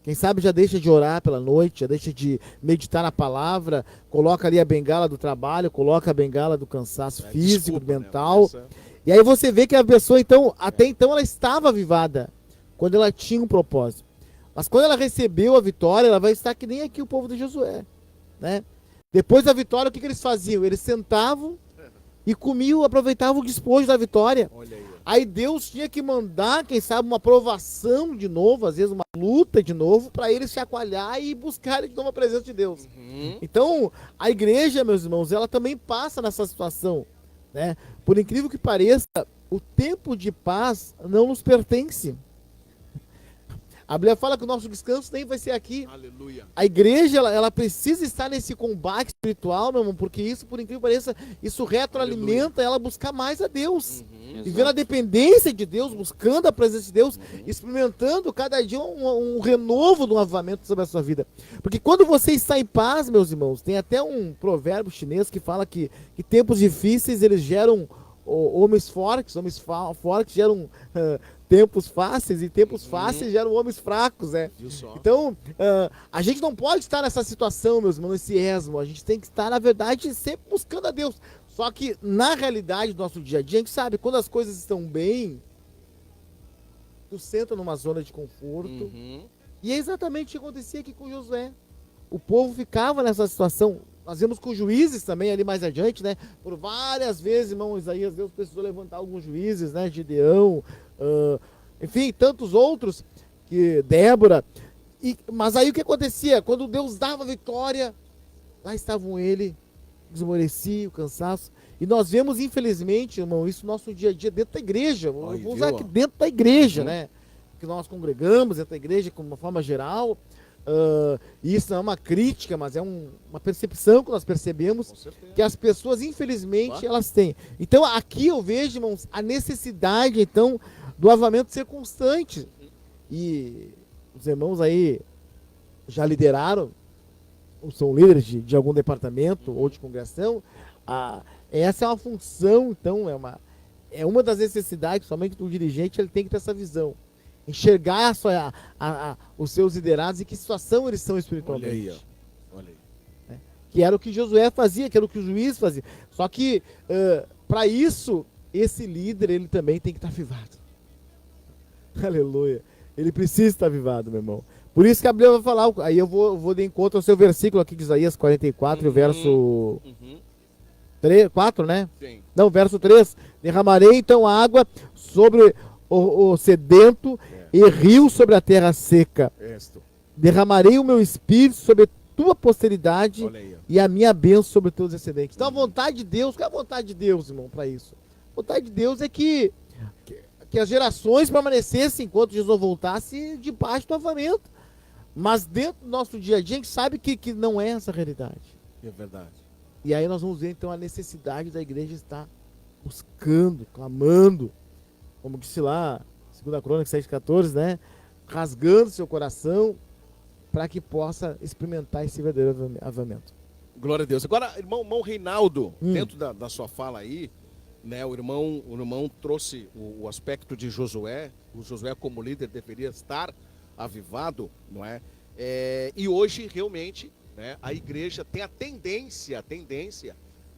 Quem sabe já deixa de orar pela noite, já deixa de meditar na palavra, coloca ali a bengala do trabalho, coloca a bengala do cansaço físico, desculpa, mental. Né? E aí você vê que a pessoa, então, até então ela estava avivada, quando ela tinha um propósito. Mas quando ela recebeu a vitória, ela vai estar que nem aqui o povo de Josué, né? Depois da vitória, o que eles faziam? Eles sentavam e comiam, aproveitavam o despojo da vitória. Olha aí. Aí Deus tinha que mandar, quem sabe, uma provação de novo, às vezes uma luta de novo, para eles chacoalhar e buscarem de novo a presença de Deus. Então, a igreja, meus irmãos, ela também passa nessa situação, né? Por incrível que pareça, o tempo de paz não nos pertence. A Bíblia fala que o nosso descanso nem vai ser aqui. Aleluia. A igreja, ela precisa estar nesse combate espiritual, meu irmão, porque isso, por incrível que pareça, isso retroalimenta ela a buscar mais a Deus. Vivendo a dependência de Deus, buscando a presença de Deus, experimentando cada dia um renovo do avivamento sobre a sua vida. Porque quando você está em paz, meus irmãos, tem até um provérbio chinês que fala que tempos difíceis eles geram homens fortes geram tempos fáceis, e tempos fáceis geram homens fracos, né? Então, a gente não pode estar nessa situação, meus irmãos, nesse esmo. A gente tem que estar, na verdade, sempre buscando a Deus. Só que, na realidade do nosso dia a dia, a gente sabe, quando as coisas estão bem, tu senta numa zona de conforto. E é exatamente o que acontecia aqui com Josué. O povo ficava nessa situação. Nós vemos com juízes também ali mais adiante, né? Por várias vezes, irmão Isaías, Deus precisou levantar alguns juízes, né? Gideão, enfim, tantos outros, que Débora. Mas aí o que acontecia? Quando Deus dava vitória, lá estavam ele, desmorecia, o cansaço. E nós vemos, infelizmente, irmão, isso no nosso dia a dia dentro da igreja. Vou usar aqui dentro da igreja, né? Que nós congregamos dentro da igreja, de uma forma geral. E isso não é uma crítica, mas é uma percepção que nós percebemos que as pessoas, infelizmente, elas têm. Então, aqui eu vejo, irmãos, a necessidade, então, do avivamento ser constante. E os irmãos aí já lideraram, ou são líderes de algum departamento ou de congregação. Essa é uma função, então, é uma das necessidades, somente do dirigente, ele tem que ter essa visão. Enxergar os seus liderados e que situação eles são espiritualmente. Olha aí. Que era o que Josué fazia, que era o que o juiz fazia. Só que, para isso, esse líder, ele também tem que estar avivado. Aleluia. Ele precisa estar avivado, meu irmão. Por isso que a Bíblia vai falar, aí eu vou de encontro ao seu versículo aqui de Isaías 44, verso 4, né? Sim. Não, verso 3. Derramarei então água sobre o sedento e rio sobre a terra seca. Derramarei o meu espírito sobre a tua posteridade e a minha bênção sobre os teus descendentes. Então a vontade de Deus, qual é a vontade de Deus, irmão, para isso? A vontade de Deus é que as gerações permanecessem enquanto Jesus voltasse debaixo do avivamento. Mas dentro do nosso dia a dia, a gente sabe que não é essa a realidade. É verdade. E aí nós vamos ver então a necessidade da igreja estar buscando, clamando, como disse lá, 2 Crônicas 7,14, né? Rasgando seu coração para que possa experimentar esse verdadeiro avivamento. Glória a Deus. Agora, irmão Reinaldo, dentro da sua fala aí, né, o irmão trouxe o aspecto de Josué. O Josué, como líder, deveria estar avivado, não é? E hoje, realmente, né, a igreja tem a tendência,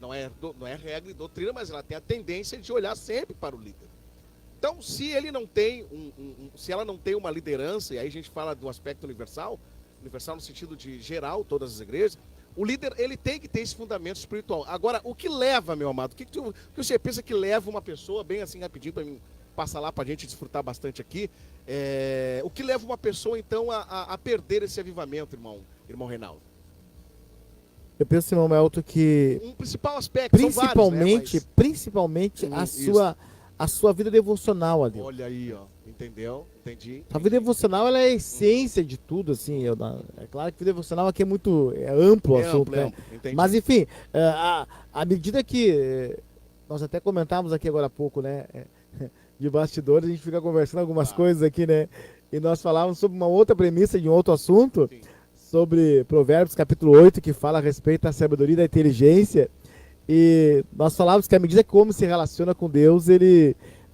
não é regra e doutrina, mas ela tem a tendência de olhar sempre para o líder. Então, se ele não tem se ela não tem uma liderança, e aí a gente fala do aspecto universal no sentido de geral, todas as igrejas, o líder, ele tem que ter esse fundamento espiritual. Agora, o que leva, meu amado, o que você pensa que leva uma pessoa, bem assim rapidinho, para mim, passa lá para a gente desfrutar bastante aqui, o que leva uma pessoa, então, a perder esse avivamento, irmão Reinaldo? Eu penso, irmão Melto, que um principal aspecto, principalmente a sua vida devocional a Deus. Olha aí, ó. Entendeu? Entendi. A vida devocional, ela é a essência de tudo, assim. É claro que a vida devocional aqui é muito amplo o assunto, né? Mas, enfim, à medida que nós até comentamos aqui agora há pouco, né? De bastidores, a gente fica conversando algumas coisas aqui, né? E nós falávamos sobre uma outra premissa de um outro assunto, sobre Provérbios capítulo 8, que fala a respeito da sabedoria e da inteligência. E nós falávamos que à medida que o homem se relaciona com Deus,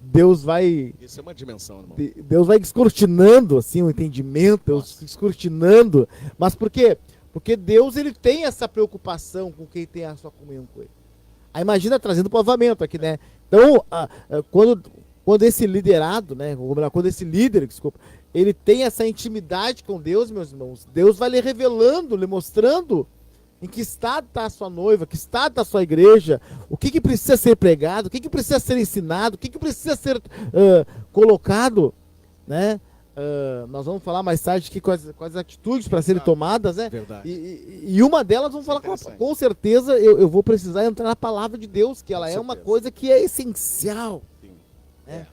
Deus vai Isso é uma dimensão, irmão. Deus vai descortinando assim o entendimento, Deus descortinando. Mas por quê? Porque Deus ele tem essa preocupação com quem tem a sua comunhão com ele. Aí imagina trazendo para o avamento aqui, né? Então, quando esse liderado, né? Quando esse líder, desculpa, ele tem essa intimidade com Deus, meus irmãos, Deus vai lhe revelando, lhe mostrando em que estado está a sua noiva, que estado está a sua igreja, o que precisa ser pregado, o que precisa ser ensinado, o que precisa ser colocado, né? Nós vamos falar mais tarde aqui quais atitudes para serem tomadas, né? Verdade. E uma delas, vamos falar com certeza, eu vou precisar entrar na palavra de Deus, que ela é uma coisa que é essencial. Sim. Né?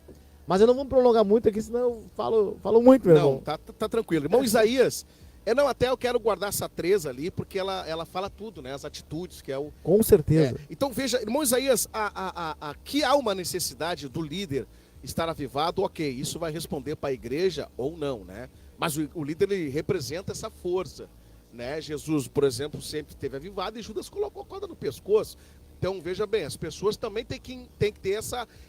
Mas eu não vou prolongar muito aqui, senão eu falo muito, meu irmão. Não, tá tranquilo. Irmão Isaías, até eu quero guardar essa 3 ali, porque ela fala tudo, né? As atitudes, que é o... Com certeza. Então veja, irmão Isaías, aqui há uma necessidade do líder estar avivado, ok, isso vai responder para a igreja ou não, né? Mas o líder, ele representa essa força, né? Jesus, por exemplo, sempre esteve avivado e Judas colocou a corda no pescoço. Então, veja bem, as pessoas também têm que ter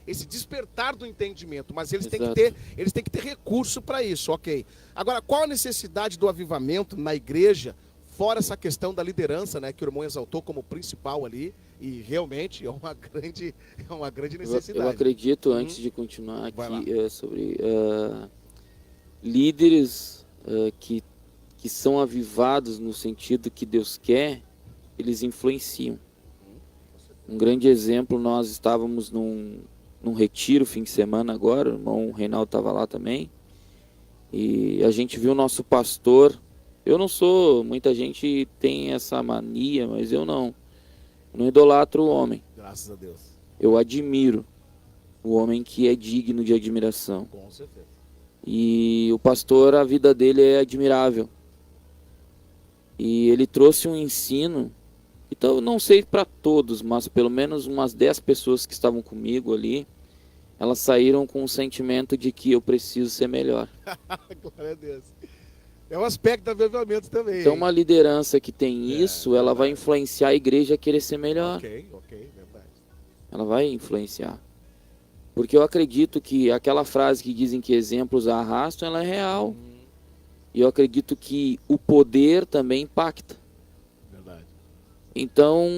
esse despertar do entendimento, mas eles têm que ter recurso para isso, ok. Agora, qual a necessidade do avivamento na igreja, fora essa questão da liderança, né, que o irmão exaltou como principal ali, e realmente é uma grande necessidade. Eu acredito, antes de continuar aqui, sobre líderes que são avivados no sentido que Deus quer, eles influenciam. Um grande exemplo, nós estávamos num retiro fim de semana agora, o irmão Reinaldo estava lá também, e a gente viu o nosso pastor. Eu não sou, muita gente tem essa mania, mas eu não idolatro o homem. Graças a Deus. Eu admiro o homem que é digno de admiração. Com certeza. E o pastor, a vida dele é admirável. E ele trouxe um ensino. Então, eu não sei para todos, mas pelo menos umas 10 pessoas que estavam comigo ali, elas saíram com o sentimento de que eu preciso ser melhor. Glória a Deus. É um aspecto do avivamento também. Então, uma liderança que tem isso, ela vai influenciar a igreja a querer ser melhor. Ok, verdade. Ela vai influenciar. Porque eu acredito que aquela frase que dizem que exemplos arrastam, ela é real. E eu acredito que o poder também impacta. Então,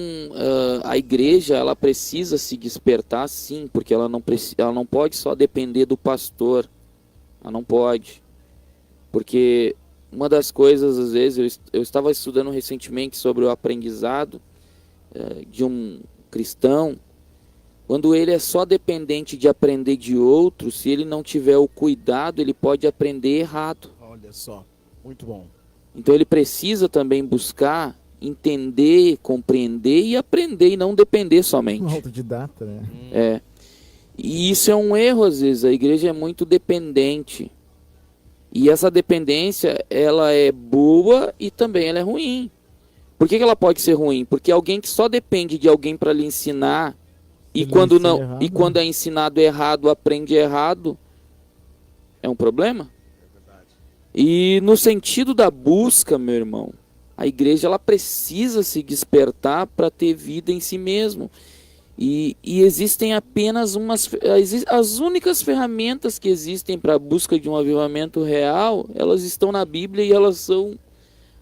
a igreja, ela precisa se despertar, sim, porque ela não pode só depender do pastor. Ela não pode. Porque uma das coisas, às vezes, eu estava estudando recentemente sobre o aprendizado de um cristão. Quando ele é só dependente de aprender de outro, se ele não tiver o cuidado, ele pode aprender errado. Olha só, muito bom. Então, ele precisa também buscar entender, compreender e aprender e não depender somente. Um autodidata, né? E isso é um erro às vezes. A igreja é muito dependente. E essa dependência, ela é boa e também ela é ruim. Por que ela pode ser ruim? Porque alguém que só depende de alguém para lhe ensinar e quando é ensinado errado, aprende errado, é um problema. E no sentido da busca, meu irmão, a igreja ela precisa se despertar para ter vida em si mesmo. E existem apenas as únicas ferramentas que existem para a busca de um avivamento real, elas estão na Bíblia e elas são...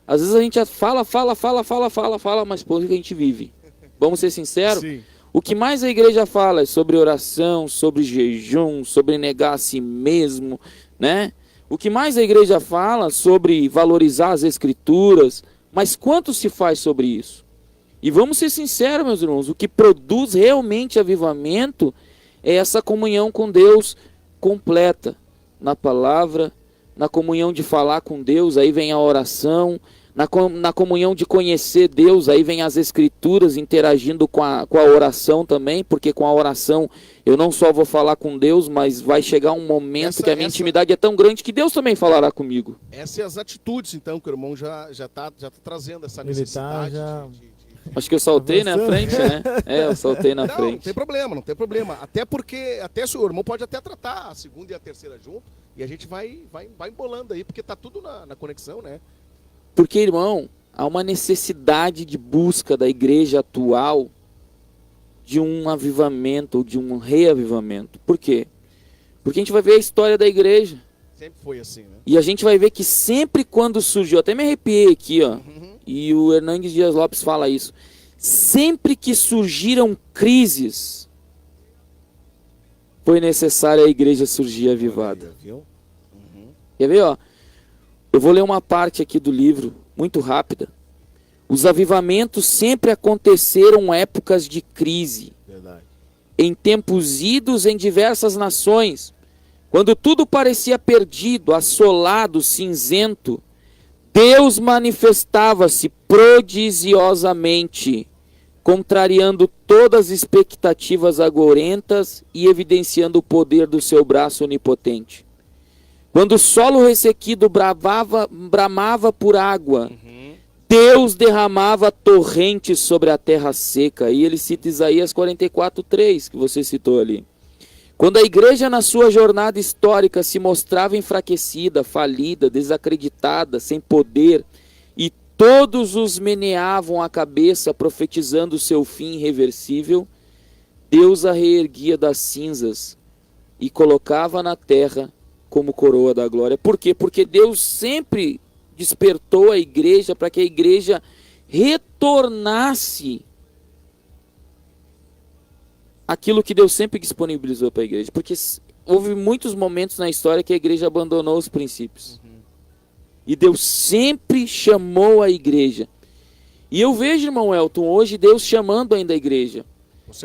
Às vezes a gente fala, mas por que a gente vive? Vamos ser sinceros? Sim. O que mais a igreja fala é sobre oração, sobre jejum, sobre negar a si mesmo, né? O que mais a igreja fala sobre valorizar as escrituras, mas quanto se faz sobre isso? E vamos ser sinceros, meus irmãos, o que produz realmente avivamento é essa comunhão com Deus completa, na palavra, na comunhão de falar com Deus, aí vem a oração, na comunhão de conhecer Deus, aí vem as escrituras interagindo com a oração também, porque com a oração eu não só vou falar com Deus, mas vai chegar um momento que a minha intimidade é tão grande que Deus também falará comigo. Essas são as atitudes, então, que o irmão já tá trazendo essa necessidade. Acho que eu saltei na frente, né? Eu saltei na frente. Não tem problema. Até porque, o irmão pode até tratar a segunda e a terceira junto, e a gente vai embolando aí, porque tá tudo na conexão, né? Porque, irmão, há uma necessidade de busca da igreja atual de um avivamento, ou de um reavivamento. Por quê? Porque a gente vai ver a história da igreja. Sempre foi assim, né? E a gente vai ver que sempre quando surgiu, até me arrepiei aqui, ó. E o Hernandes Dias Lopes fala isso. Sempre que surgiram crises, foi necessário a igreja surgir avivada. Viu? Quer ver, ó? Eu vou ler uma parte aqui do livro, muito rápida. Os avivamentos sempre aconteceram épocas de crise, Verdade. em tempos idos em diversas nações, quando tudo parecia perdido, assolado, cinzento, Deus manifestava-se prodigiosamente, contrariando todas as expectativas agourentas e evidenciando o poder do seu braço onipotente. Quando o solo ressequido bramava por água, Deus derramava torrentes sobre a terra seca. E ele cita Isaías 44:3, que você citou ali. Quando a igreja na sua jornada histórica se mostrava enfraquecida, falida, desacreditada, sem poder, e todos os meneavam a cabeça profetizando o seu fim irreversível, Deus a reerguia das cinzas e colocava na terra como coroa da glória. Por quê? Porque Deus sempre despertou a igreja para que a igreja retornasse aquilo que Deus sempre disponibilizou para a igreja. Porque houve muitos momentos na história que a igreja abandonou os princípios. E Deus sempre chamou a igreja. E eu vejo, irmão Elton, hoje Deus chamando ainda a igreja.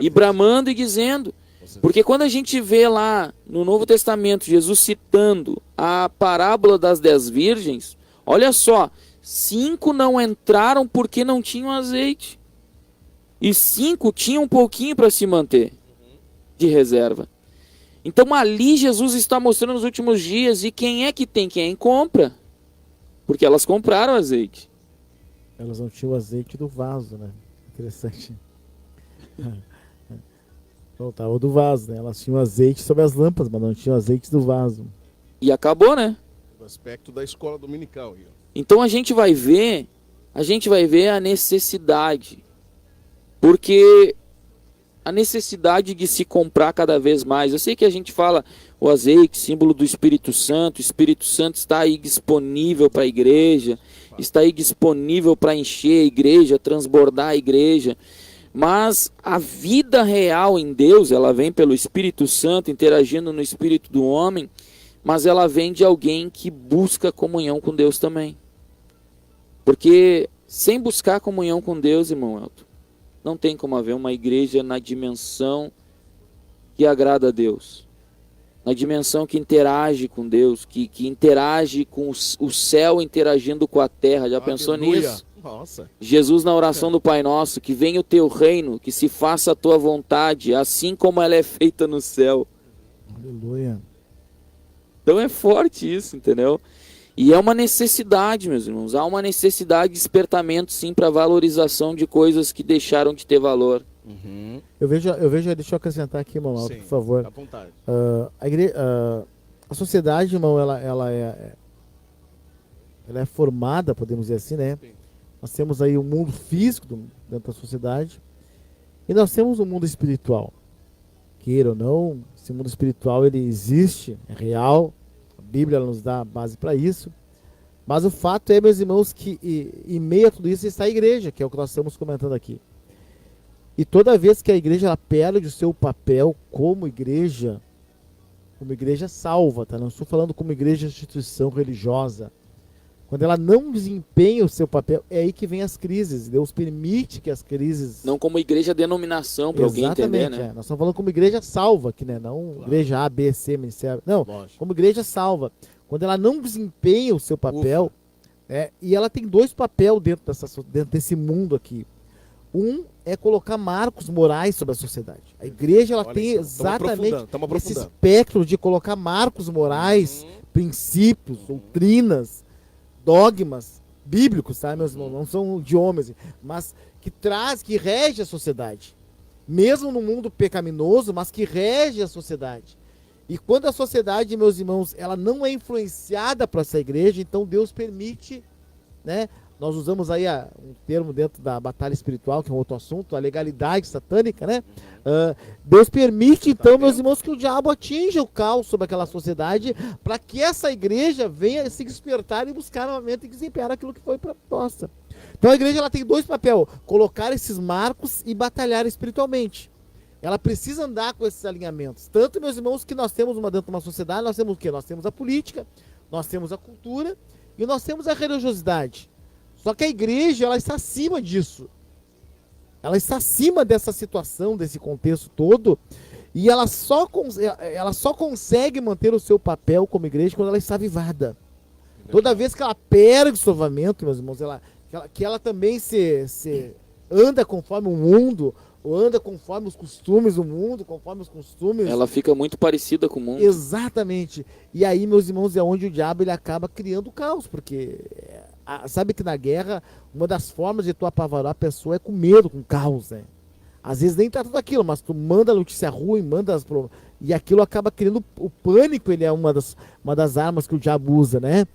E bramando e dizendo. Porque quando a gente vê lá no Novo Testamento Jesus citando a parábola das 10 virgens, olha só, 5 não entraram porque não tinham azeite. E 5 tinham um pouquinho para se manter de reserva. Então ali Jesus está mostrando nos últimos dias, e quem é que tem? Quem compra? Porque elas compraram azeite. Elas não tinham azeite do vaso, né? Interessante. Não, tava do vaso, né? Elas tinham azeite sobre as lâmpadas, mas não tinham azeite do vaso. E acabou, né? O aspecto da escola dominical. Então a gente vai ver a necessidade. Porque a necessidade de se comprar cada vez mais. Eu sei que a gente fala o azeite, símbolo do Espírito Santo. O Espírito Santo está aí disponível para a igreja, está aí disponível para encher a igreja, transbordar a igreja. Mas a vida real em Deus, ela vem pelo Espírito Santo, interagindo no espírito do homem, mas ela vem de alguém que busca comunhão com Deus também. Porque sem buscar comunhão com Deus, irmão Elton, não tem como haver uma igreja na dimensão que agrada a Deus. Na dimensão que interage com Deus, que interage com o céu interagindo com a terra. Já pensou nisso? Nossa. Jesus na oração do Pai Nosso, que venha o teu reino, que se faça a tua vontade, assim como ela é feita no céu. Aleluia. Então é forte isso, entendeu? E é uma necessidade, meus irmãos. Há uma necessidade de despertamento, sim, para valorização de coisas que deixaram de ter valor. Eu vejo, deixa eu acrescentar aqui, irmão Alto, Sim, por favor. à vontade. A sociedade, irmão, ela é formada, podemos dizer assim, né? Sim. Nós temos aí o mundo físico dentro da sociedade e nós temos o mundo espiritual. Queira ou não, esse mundo espiritual ele existe, é real. A Bíblia ela nos dá a base para isso. Mas o fato é, meus irmãos, que em meio a tudo isso está a igreja, que é o que nós estamos comentando aqui. E toda vez que a igreja ela perde o seu papel como igreja salva, tá? Não estou falando como igreja instituição religiosa. Quando ela não desempenha o seu papel, é aí que vem as crises. Deus permite que as crises... Não como igreja denominação, para alguém entender, né? Nós estamos falando como igreja salva, que, né? Não claro. Igreja A, B, C, Ministério... Não, lógico. Como igreja salva. Quando ela não desempenha o seu papel, e ela tem 2 papéis dentro desse mundo aqui. Um é colocar marcos morais sobre a sociedade. A igreja ela tem exatamente esse espectro de colocar marcos morais, princípios, doutrinas, dogmas bíblicos, tá, meus irmãos? Não são de homens, mas que rege a sociedade. Mesmo no mundo pecaminoso, mas que rege a sociedade. E quando a sociedade, meus irmãos, ela não é influenciada para essa igreja, então Deus permite, né, nós usamos aí um termo dentro da batalha espiritual, que é um outro assunto, a legalidade satânica, né? Deus permite, então, meus irmãos, que o diabo atinja o caos sobre aquela sociedade, para que essa igreja venha se despertar e buscar novamente e desempenhar aquilo que foi proposta. Então a igreja ela tem dois papéis: colocar esses marcos e batalhar espiritualmente. Ela precisa andar com esses alinhamentos. Tanto, meus irmãos, que nós temos dentro de uma sociedade, nós temos o quê? Nós temos a política, nós temos a cultura e nós temos a religiosidade. Só que a igreja, ela está acima disso. Ela está acima dessa situação, desse contexto todo, e ela só consegue manter o seu papel como igreja quando ela está avivada. Toda vez que ela perde o seu avivamento, meus irmãos, que ela também se anda conforme o mundo, ou anda conforme os costumes do mundo, conforme os costumes... Ela fica muito parecida com o mundo. Exatamente. E aí, meus irmãos, é onde o diabo ele acaba criando caos, porque sabe que na guerra, uma das formas de tu apavorar a pessoa é com medo, com caos, né? Às vezes nem tá tudo aquilo, mas tu manda notícia ruim, e aquilo acaba criando o pânico, ele é uma das armas que o diabo usa, né?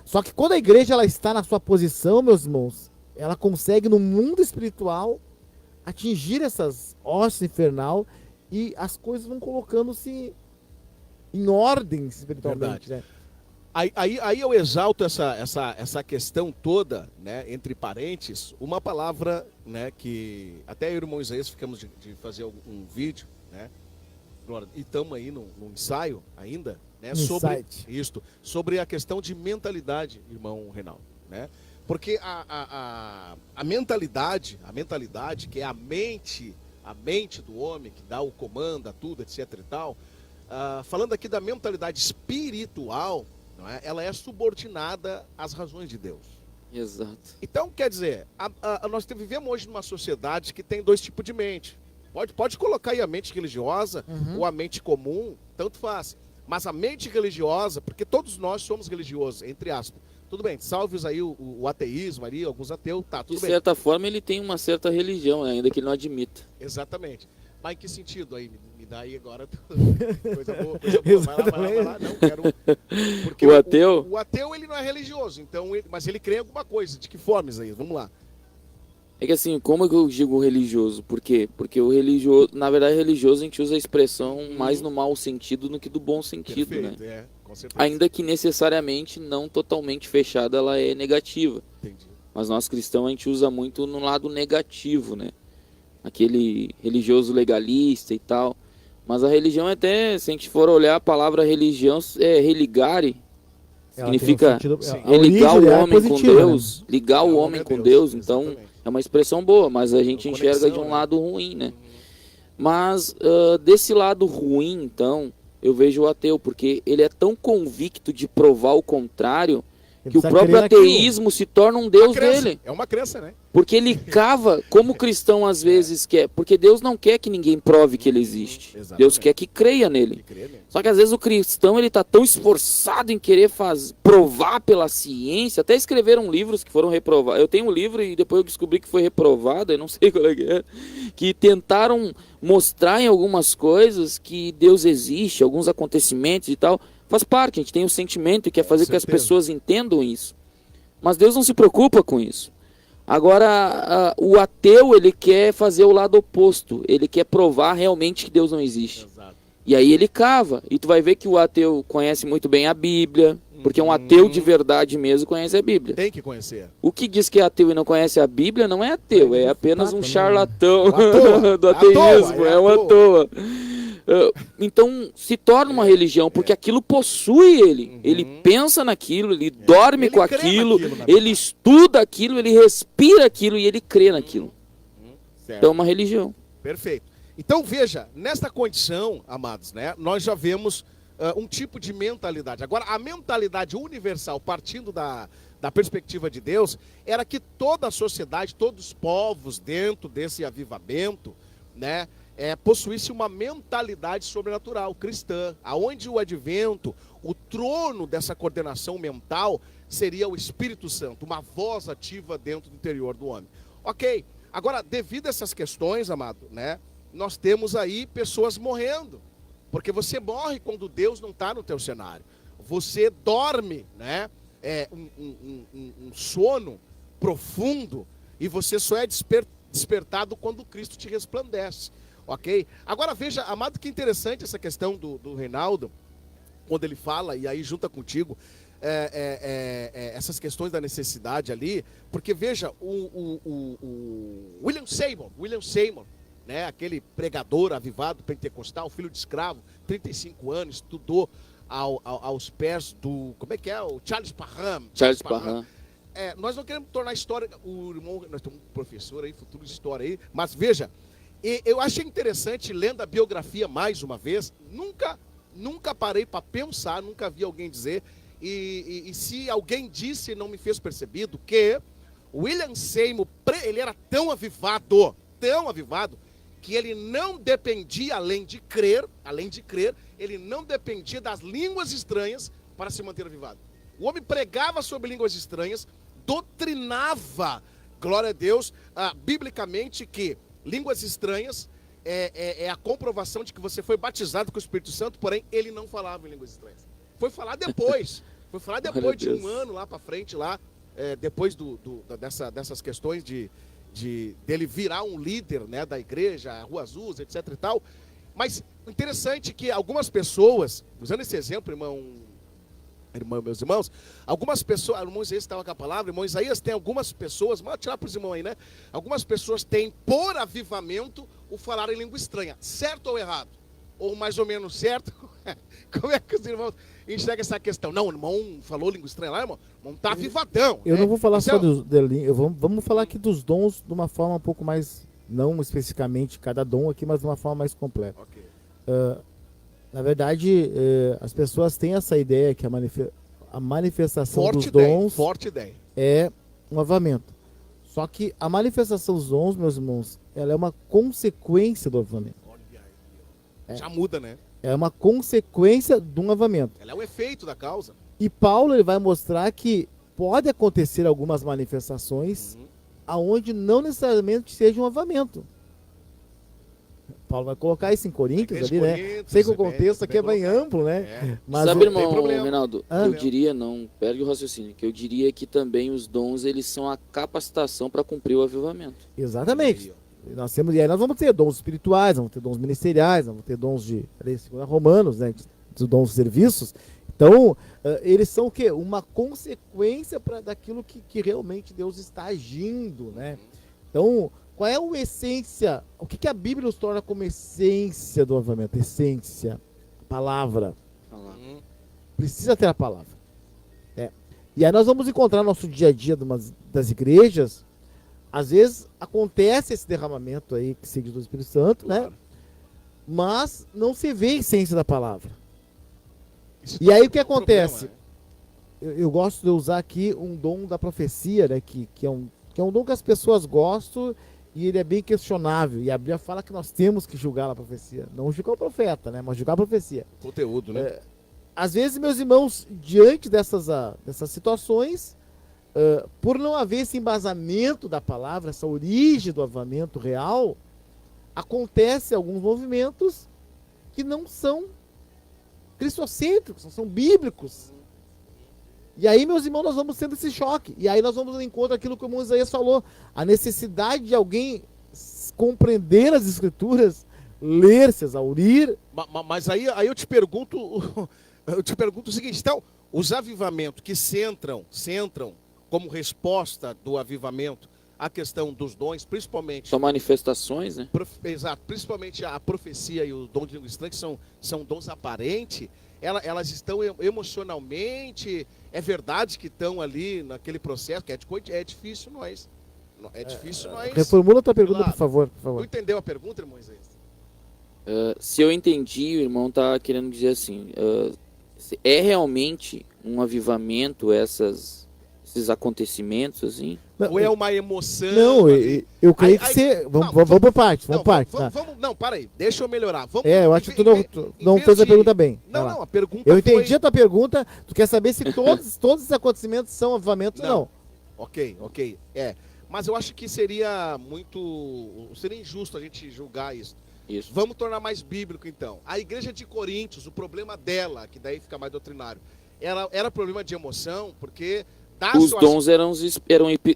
Só que quando a igreja ela está na sua posição, meus irmãos, ela consegue no mundo espiritual atingir essas hostes infernal e as coisas vão colocando-se em ordem espiritualmente, né? Aí eu exalto essa questão toda, né, entre parênteses, uma palavra, né, que até eu e o irmão Isaías ficamos de fazer um vídeo, né, e estamos aí no ensaio ainda, né, sobre a questão de mentalidade, irmão Reinaldo, né, porque a mentalidade, que é a mente do homem, que dá o comando a tudo, etc e tal, falando aqui da mentalidade espiritual, não é? Ela é subordinada às razões de Deus. Exato. Então, quer dizer, nós vivemos hoje numa sociedade que tem dois tipos de mente. Pode colocar aí a mente religiosa ou a mente comum, tanto faz. Mas a mente religiosa, porque todos nós somos religiosos, entre aspas. Tudo bem, salve aí o ateísmo ali, alguns ateus, tá, tudo bem. De certa forma, ele tem uma certa religião, né, ainda que ele não admita. Exatamente. Mas em que sentido aí? Me dá aí agora coisa boa. Vai lá. Não, quero... Porque o ateu? O ateu, ele não é religioso, então mas ele crê em alguma coisa. De que forma, Isaías? Vamos lá. É que assim, como eu digo religioso? Por quê? Porque o religioso, na verdade, religioso a gente usa a expressão mais no mau sentido do que do bom sentido, perfeito, né? Com certeza. Ainda que necessariamente não totalmente fechada, ela é negativa. Entendi. Mas nós cristãos a gente usa muito no lado negativo, né? Aquele religioso legalista e tal. Mas a religião até, se a gente for olhar a palavra religião, é religare. Significa religar o homem com Deus. Né? Ligar o homem com Deus. Então, exatamente. É uma expressão boa, mas a gente enxerga de um lado ruim, né? Mas desse lado ruim, então, eu vejo o ateu, porque ele é tão convicto de provar o contrário que o próprio ateísmo se torna um Deus dele. É uma crença, né? Porque ele cava, como o cristão às vezes quer, porque Deus não quer que ninguém prove que ele existe. Exatamente. Deus quer que creia nele. Só que às vezes o cristão ele tá tão esforçado em querer provar pela ciência, até escreveram livros que foram reprovados. Eu tenho um livro e depois eu descobri que foi reprovado, eu não sei qual é que tentaram mostrar em algumas coisas que Deus existe, alguns acontecimentos e tal. Faz parte, a gente tem um sentimento e quer fazer com que as pessoas entendam isso. Mas Deus não se preocupa com isso. Agora, o ateu, ele quer fazer o lado oposto. Ele quer provar realmente que Deus não existe. Exato. E aí ele cava. E tu vai ver que o ateu conhece muito bem a Bíblia. Porque um ateu de verdade mesmo conhece a Bíblia. Tem que conhecer. O que diz que é ateu e não conhece a Bíblia não é ateu. É apenas um charlatão do ateísmo. É uma à toa. Então se torna uma religião, porque aquilo possui ele. Ele pensa naquilo, ele dorme com aquilo, ele estuda aquilo, ele respira aquilo e ele crê naquilo. Então é uma religião. Perfeito. Então veja, nesta condição, amados, né, nós já vemos um tipo de mentalidade. Agora, a mentalidade universal, partindo da perspectiva de Deus, era que toda a sociedade, todos os povos dentro desse avivamento, né, possuísse uma mentalidade sobrenatural, cristã, aonde o advento, o trono dessa coordenação mental, seria o Espírito Santo, uma voz ativa dentro do interior do homem. Ok, agora, devido a essas questões, amado, né, nós temos aí pessoas morrendo, porque você morre quando Deus não está no teu cenário, você dorme, né, um sono profundo e você só é despertado quando Cristo te resplandece, ok? Agora veja, amado, que interessante essa questão do Reinaldo, quando ele fala, e aí junta contigo, essas questões da necessidade ali, porque veja, o William Seymour, né, aquele pregador avivado pentecostal, filho de escravo, 35 anos, estudou aos pés do, como é que é? O Charles Parham. Nós não queremos tornar a história, o irmão, nós temos um professor aí, futuro de história aí, mas veja, eu achei interessante, lendo a biografia mais uma vez, nunca parei para pensar, nunca vi alguém dizer, e se alguém disse e não me fez percebido, que William Seymour, ele era tão avivado, que ele não dependia, além de crer, ele não dependia das línguas estranhas para se manter avivado. O homem pregava sobre línguas estranhas, doutrinava, glória a Deus, biblicamente, que línguas estranhas é a comprovação de que você foi batizado com o Espírito Santo, porém ele não falava em línguas estranhas. Foi falar depois, de um ano lá para frente, depois dessas questões dele virar um líder, né, da igreja, Rua Azul, etc e tal. Mas interessante que algumas pessoas, usando esse exemplo, meus irmãos, algumas pessoas, irmão Isaías estava com a palavra, irmão Isaías, tem algumas pessoas, vamos tirar para os irmãos aí, né? Algumas pessoas têm por avivamento o falar em língua estranha, certo ou errado? Ou mais ou menos certo? Como é que os irmãos enxergam essa questão? Não, o irmão falou língua estranha lá, irmão está avivadão. Eu não vou falar então, só vamos falar aqui dos dons de uma forma um pouco mais, não especificamente cada dom aqui, mas de uma forma mais completa. Okay. Na verdade, as pessoas têm essa ideia que a manifestação dos dons é um avivamento. Só que a manifestação dos dons, meus irmãos, ela é uma consequência do avivamento. Já muda, né? É uma consequência de um avivamento. Ela é o efeito da causa. E Paulo ele vai mostrar que pode acontecer algumas manifestações aonde não necessariamente seja um avivamento. Paulo vai colocar isso em Coríntios ali, né? Sei que o contexto aqui é bem amplo, né? Mas sabe, irmão, Reinaldo, eu diria, não perde o raciocínio, que eu diria que também os dons, eles são a capacitação para cumprir o avivamento. Exatamente. E aí nós vamos ter dons espirituais, vamos ter dons ministeriais, vamos ter dons de, segundo Romanos, né? Dos dons de serviços. Então, eles são o quê? Uma consequência daquilo que realmente Deus está agindo, né? Então, qual é a essência? O que a Bíblia nos torna como essência do avivamento? Essência, palavra. Precisa ter a palavra. E aí nós vamos encontrar no nosso dia a dia das igrejas, às vezes acontece esse derramamento aí que segue do Espírito Santo, claro, né? Mas não se vê a essência da palavra. E aí o que acontece? Eu gosto de usar aqui um dom da profecia, né? Que é um dom que as pessoas gostam e ele é bem questionável. E a Bíblia fala que nós temos que julgar a profecia. Não julgar o profeta, né? Mas julgar a profecia. Conteúdo, né? Às vezes, meus irmãos, diante dessas situações, por não haver esse embasamento da palavra, essa origem do avivamento real, acontece alguns movimentos que não são cristocêntricos, não são bíblicos. E aí, meus irmãos, nós vamos tendo esse choque. E aí nós vamos ao encontro daquilo que o irmão Isaías falou. A necessidade de alguém compreender as escrituras, ler, se exaurir. Mas aí eu te pergunto o seguinte, então, os avivamentos que centram como resposta do avivamento a questão dos dons, principalmente... São manifestações, né? Exato, principalmente a profecia e o dom de língua estranha, que são dons aparentes, elas estão emocionalmente, é verdade que estão ali naquele processo, que é difícil nós... Reformula a tua pergunta, por favor. Tu entendeu a pergunta, irmão Isaías? Se eu entendi, o irmão está querendo dizer assim, é realmente um avivamento esses acontecimentos, assim? Ou é uma emoção? Não, eu creio que você... Vamos por parte, Não, para aí, deixa eu melhorar. Eu acho que tu não fez a pergunta bem. Não, a pergunta eu entendi a tua pergunta, tu quer saber se todos esses acontecimentos são avivamentos ou não. Ok, mas eu acho que seria injusto a gente julgar isso. Vamos tornar mais bíblico, então. A igreja de Coríntios, o problema dela, que daí fica mais doutrinário, era problema de emoção, porque Os dons eram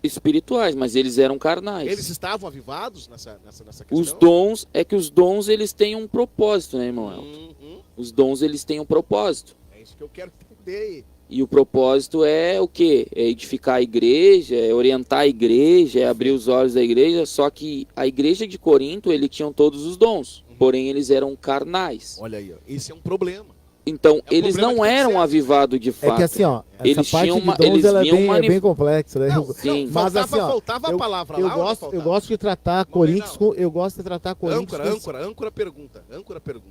espirituais, mas eles eram carnais. Eles estavam avivados nessa questão? Os dons eles têm um propósito, né, irmão Elton? Os dons eles têm um propósito. É isso que eu quero entender aí. E o propósito é o quê? É edificar a igreja, é orientar a igreja, é abrir os olhos da igreja. Só que a igreja de Corinto, eles tinham todos os dons, porém eles eram carnais. Olha aí, ó. Esse é um problema. Então, eles não eram avivados de fato. É que assim, ó, essa eles parte tinham de dons ela é bem complexa, né? Não, Sim. Mas assim, ó, faltava a palavra lá. eu gosto de tratar Coríntios com, eu gosto de tratar Coríntios Âncora pergunta.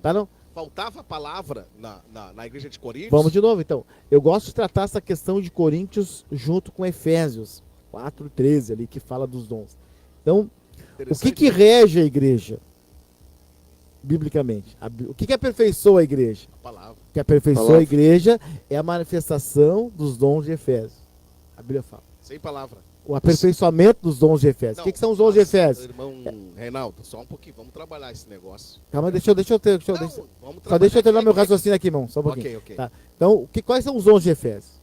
Tá não? Faltava a palavra na igreja de Coríntios? Vamos de novo, então. Eu gosto de tratar essa questão de Coríntios junto com Efésios 4:13 ali, que fala dos dons. Então, o que rege a igreja? Biblicamente. O que aperfeiçoa a igreja? A palavra. O que aperfeiçoa a igreja é a manifestação dos dons de Efésios. A Bíblia fala. Sem palavra. O aperfeiçoamento dos dons de Efésios. O que são os dons de Efésios? Irmão Reinaldo, só um pouquinho. Vamos trabalhar esse negócio. Deixa eu terminar meu raciocínio aqui, irmão. Só um pouquinho. Ok. Tá. Então, quais são os dons de Efésios?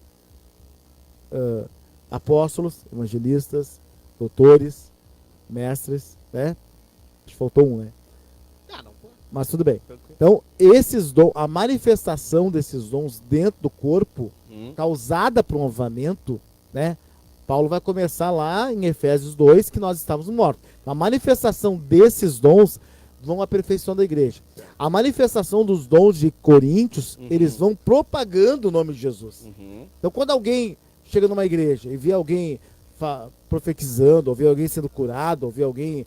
Apóstolos, evangelistas, doutores, mestres, né? Acho que faltou um, né? Mas tudo bem. Então, esses dons, a manifestação desses dons dentro do corpo, causada por um avivamento, né? Paulo vai começar lá em Efésios 2, que nós estávamos mortos. A manifestação desses dons vão aperfeiçoando a igreja. A manifestação dos dons de Coríntios, eles vão propagando o nome de Jesus. Então, quando alguém chega numa igreja e vê alguém profetizando, ou vê alguém sendo curado, ou vê alguém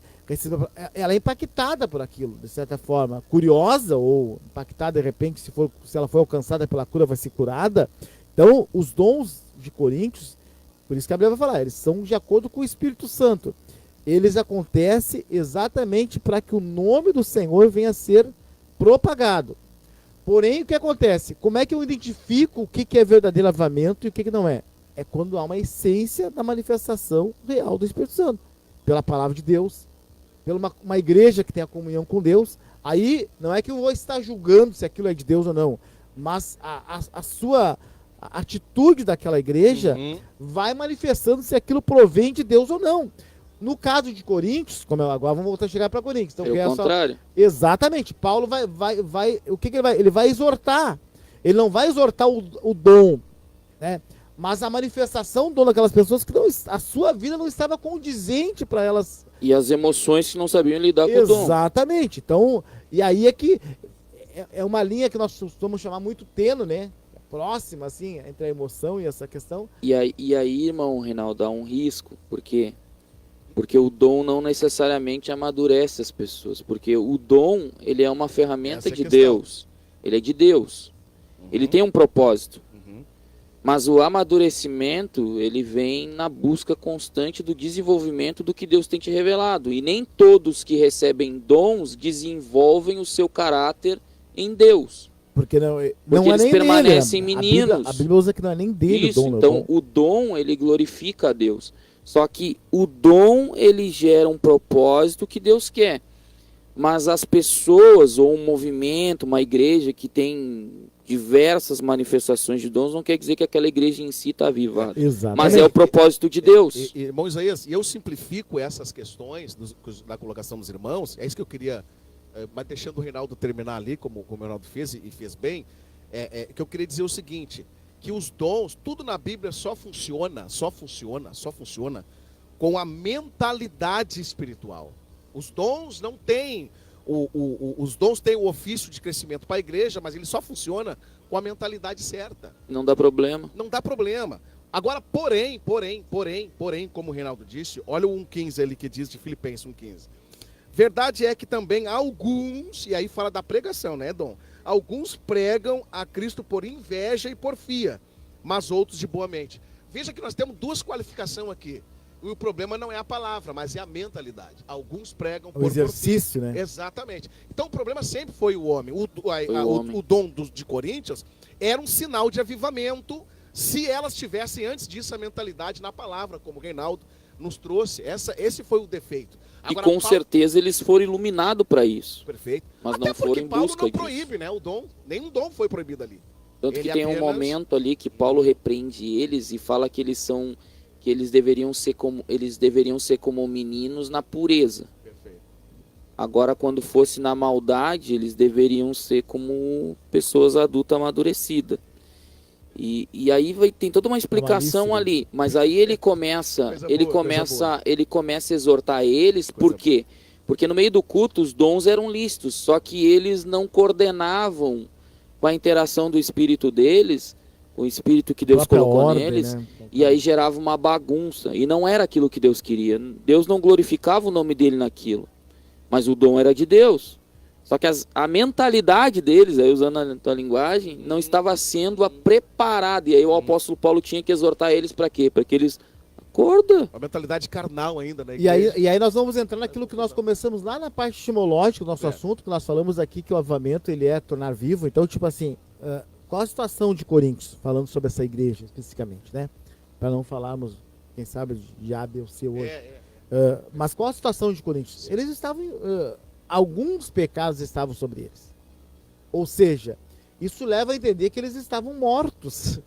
ela é impactada por aquilo, de certa forma, curiosa ou impactada de repente, se ela for alcançada pela cura, vai ser curada. Então, os dons de Coríntios, por isso que a Bíblia vai falar, eles são de acordo com o Espírito Santo. Eles acontecem exatamente para que o nome do Senhor venha a ser propagado. Porém, o que acontece? Como é que eu identifico o que é verdadeiro avivamento e o que não é? É quando há uma essência da manifestação real do Espírito Santo, pela palavra de Deus, pela uma igreja que tem a comunhão com Deus. Aí não é que eu vou estar julgando se aquilo é de Deus ou não, mas a sua atitude daquela igreja vai manifestando se aquilo provém de Deus ou não. No caso de Coríntios, agora vamos voltar a chegar para Coríntios. Então, é o contrário. Exatamente. Paulo vai o que ele vai? Ele vai exortar. Ele não vai exortar o dom, né? Mas a manifestação do dom daquelas pessoas que a sua vida não estava condizente para elas. E as emoções que não sabiam lidar com o dom. Exatamente. Então, e aí é que é uma linha que nós vamos chamar muito tênue, né? Próxima, assim, entre a emoção e essa questão. E aí, irmão Reinaldo, há um risco. Por quê? Porque o dom não necessariamente amadurece as pessoas. Porque o dom, ele é uma ferramenta de Deus. Ele é de Deus. Ele tem um propósito. Mas o amadurecimento, ele vem na busca constante do desenvolvimento do que Deus tem te revelado. E nem todos que recebem dons desenvolvem o seu caráter em Deus. Porque não Porque é eles nem permanecem dele. meninos. A Bíblia usa que não é nem dele Isso, o dom. então o dom, ele glorifica a Deus. Só que o dom, ele gera um propósito que Deus quer. Mas as pessoas, ou um movimento, uma igreja que tem diversas manifestações de dons, não quer dizer que aquela igreja em si está avivada. Exatamente. Mas é o propósito de Deus. Irmão Isaías, eu simplifico essas questões da colocação dos irmãos, é isso que eu queria, mas deixando o Reinaldo terminar ali, como o Reinaldo fez e fez bem, que eu queria dizer o seguinte, que os dons, tudo na Bíblia só funciona com a mentalidade espiritual. Os dons não têm... Os dons têm o ofício de crescimento para a igreja, mas ele só funciona com a mentalidade certa. Não dá problema. Não dá problema. Agora, porém, como o Reinaldo disse, olha o 1,15 ali que diz de Filipenses 1,15. Verdade é que também alguns, e aí fala da pregação, né, Dom? Alguns pregam a Cristo por inveja e porfia, mas outros de boa mente. Veja que nós temos duas qualificações aqui. O problema não é a palavra, mas é a mentalidade. Alguns pregam por exercício, né? Exatamente. Então o problema sempre foi o homem. O dom de Coríntios era um sinal de avivamento se elas tivessem antes disso a mentalidade na palavra, como o Reinaldo nos trouxe. Esse foi o defeito. Agora, e com certeza eles foram iluminados para isso. Perfeito. Mas até não foram em Paulo busca não proíbe, né? O dom. Nenhum dom foi proibido ali. Tanto Ele que tem um apenas- momento ali que Paulo repreende eles e fala que eles deveriam ser como meninos na pureza. Perfeito. Agora, quando fosse na maldade, eles deveriam ser como pessoas adultas amadurecidas. E aí tem toda uma explicação Malícia. ali, mas aí ele começa, Coisa ele boa, coisa começa, ele começa a exortar eles, por Coisa quê? Porque no meio do culto os dons eram lícitos, só que eles não coordenavam com a interação do espírito deles, o espírito que Deus Própria colocou ordem, neles, né? e aí gerava uma bagunça, e não era aquilo que Deus queria. Deus não glorificava o nome dele naquilo, mas o dom era de Deus. Só que a mentalidade deles, aí usando a tua linguagem, não estava sendo preparada. E aí o apóstolo Paulo tinha que exortar eles para quê? Para que eles acordam. A mentalidade carnal ainda, né? E aí nós vamos entrar naquilo que nós começamos lá na parte etimológica do nosso assunto, que nós falamos aqui que o avivamento ele é tornar vivo. Então, tipo assim, qual a situação de Coríntios, falando sobre essa igreja especificamente, né? Para não falarmos, quem sabe, de A, B ou C hoje. Mas qual a situação de Coríntios? Eles estavam, alguns pecados estavam sobre eles. Ou seja, isso leva a entender que eles estavam mortos.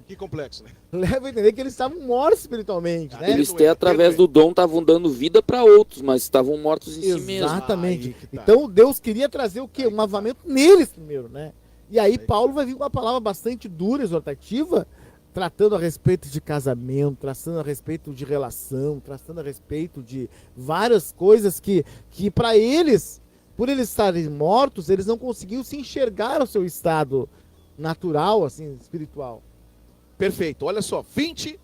Que complexo, né? Leva a entender que eles estavam mortos espiritualmente, né? Eles até através do dom estavam dando vida para outros, mas estavam mortos em si mesmos. Exatamente. Aí que tá. Então Deus queria trazer o quê? Um avivamento neles primeiro, né? E aí Paulo vai vir com uma palavra bastante dura, exortativa, tratando a respeito de casamento, tratando a respeito de relação, tratando a respeito de várias coisas que para eles, por eles estarem mortos, eles não conseguiam se enxergar o seu estado natural, assim, espiritual. Perfeito. Olha só, 20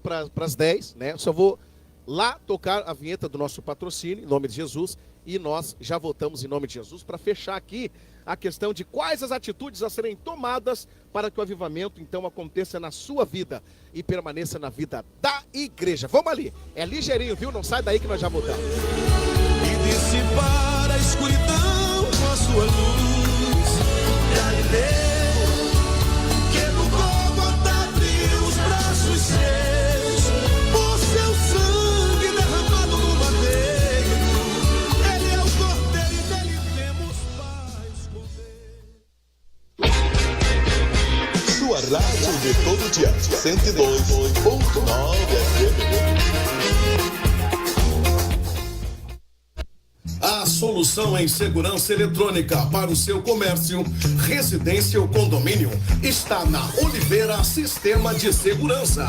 para as 10, né? Só vou lá tocar a vinheta do nosso patrocínio, em nome de Jesus, e nós já voltamos em nome de Jesus para fechar aqui a questão de quais as atitudes a serem tomadas para que o avivamento, então, aconteça na sua vida e permaneça na vida da igreja. Vamos ali. É ligeirinho, viu? Não sai daí que nós já voltamos. E dissipar a escuridão com a sua luz. Galileu, que educou a abrir os braços seus, por seu sangue derramado no madeiro. Ele é o cordeiro e nele temos paz com Deus. Sua rádio de todo dia, 102.9 FM. A solução em segurança eletrônica para o seu comércio, residência ou condomínio está na Oliveira Sistema de Segurança.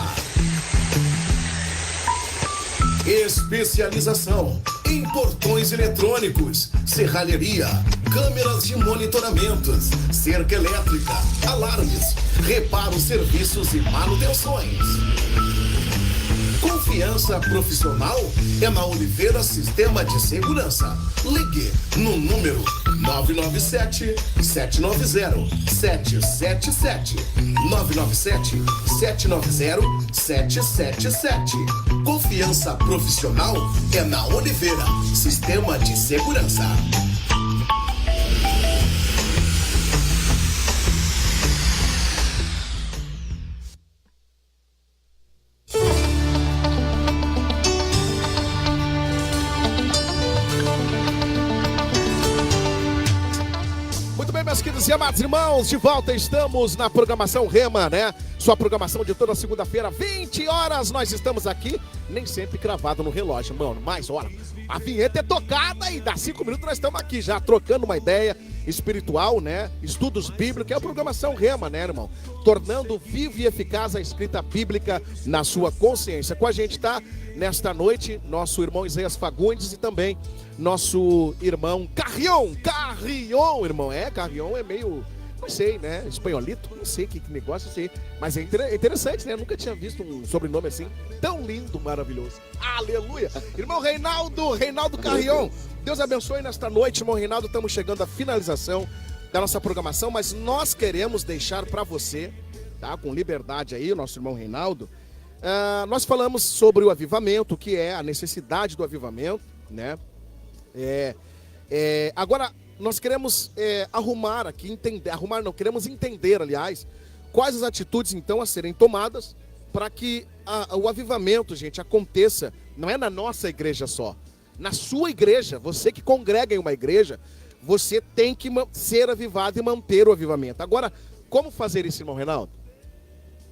Especialização em portões eletrônicos, serralheria, câmeras de monitoramentos, cerca elétrica, alarmes, reparos, serviços e manutenções. Confiança profissional é na Oliveira Sistema de Segurança. Ligue no número 997-790-777. 997-790-777. Confiança profissional é na Oliveira Sistema de Segurança. Meus queridos e amados irmãos, de volta estamos na programação Rema, né? Sua programação de toda segunda-feira, 20 horas, nós estamos aqui, nem sempre cravado no relógio, mano, mais hora. A vinheta é tocada e dá 5 minutos nós estamos aqui já trocando uma ideia espiritual, né? Estudos bíblicos, é a programação Rema, né, irmão? Tornando viva e eficaz a escrita bíblica na sua consciência. Com a gente tá, nesta noite, nosso irmão Isaías Fagundes e também nosso irmão Carrion, irmão, Carrion é meio, não sei, né, espanholito, não sei que negócio é esse, mas é interessante, né, nunca tinha visto um sobrenome assim, tão lindo, maravilhoso, aleluia, irmão Reinaldo Carrion, Deus abençoe nesta noite, irmão Reinaldo, estamos chegando à finalização da nossa programação, mas nós queremos deixar para você, tá, com liberdade aí, o nosso irmão Reinaldo, nós falamos sobre o avivamento, o que é a necessidade do avivamento, né, agora nós queremos arrumar aqui, queremos entender, aliás, quais as atitudes então a serem tomadas para que o avivamento, gente, aconteça, não é na nossa igreja só, na sua igreja, você que congrega em uma igreja, você tem que ser avivado e manter o avivamento. Agora, como fazer isso, irmão Reinaldo?